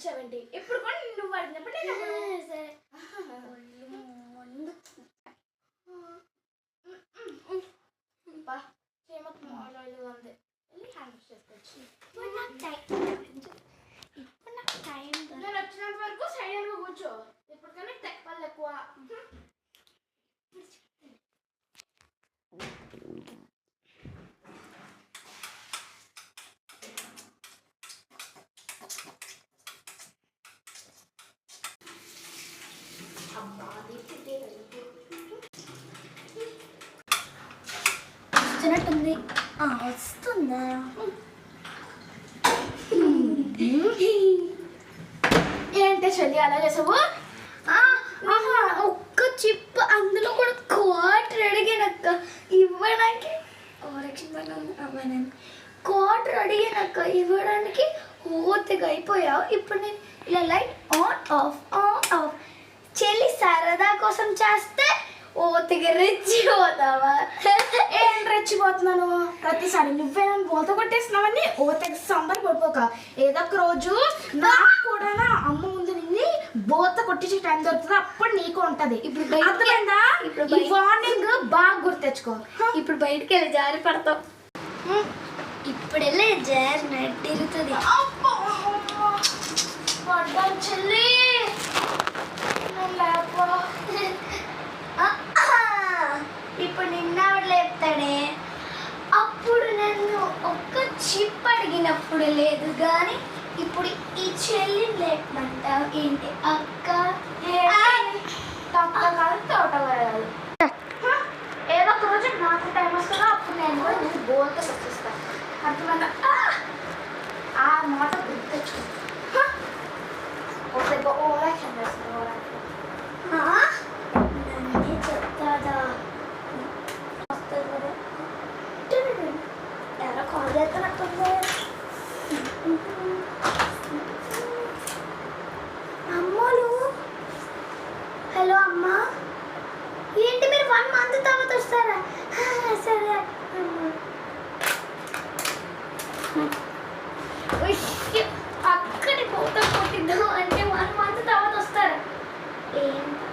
ఇచ్చావండి. ఇప్పుడు కూడా నువ్వు అడిగినప్పుడు నేను సరే బా చేయమకు మాలో ఉంది వెళ్ళి హ్యాండ్ వాష్ చేసుకోవచ్చు. ఇప్పుడు నాకు టైం నేను వచ్చినంత వరకు సైలెంట్గా కూర్చో. ఇప్పటికన్నా తెక్కలు ఎక్కువ. వస్తున్నట్టుంది. వస్తుందా? ఏంటి చెల్లి అలా చేసావు? ఒక్క చిప్ అందులో కూడా క్వార్టర్ అడిగానక్క ఇవ్వడానికి. క్వార్టర్ అడిగానక్క ఇవ్వడానికి ఓతగా అయిపోయావు. ఇప్పుడు నేను ఇలా లైట్ ఆన్ ఆఫ్ చెల్లి సరదా కోసం చేస్తే ఓతగా రెచ్చిపోతావా? ఏం రెచ్చిపోతున్నాను? ప్రతిసారి నువ్వే నన్ను బోత కొట్టేస్తున్నావని ఓతకి సంబర్ పడిపోక. ఏదో ఒక రోజు నాకు కూడా అమ్మ ముందు నిన్ను బోత కొట్టించే టైం దొరుకుతుంది. అప్పుడు నీకు ఉంటది. ఇప్పుడు అర్థమైందా? ఈ వార్నింగ్ బాగా గుర్తెచ్చుకో. ఇప్పుడు బయటికి వెళ్ళి జారి పడతావు. ఇప్పుడు వెళ్ళి జారి నడ్డిరుతుంది. పడ్డాను చెల్లి. ఇప్పుడు నిన్నవాడు లేపుతాడే. అప్పుడు నన్ను ఒక్క చిప్ అడిగినప్పుడు లేదు కానీ ఇప్పుడు ఈ చెల్లిని లేపమంటావు ఏంటి అక్క? తోట కాదు. ఏదో ఒక రోజు నాకు టైం వస్తుందో అప్పుడు నేను కూడా నేను బోల్తో వచ్చేస్తాను. అర్థమైందా? ఆ మాట గుర్తెచ్చుకో. ఒక ఓరాక్షన్ చేస్తాను. నన్నే చెప్తాదా? వస్తుంది కదా. ఎవరో కాల్ చేస్తున్నట్టుంది. అమ్మలు. హలో అమ్మా, ఏంటి మీరు 1 month తర్వాత వస్తారా? సరే అక్కడి పోతా కొట్టిద్దాం అంటే 1 month తర్వాత వస్తారా? ఏంటి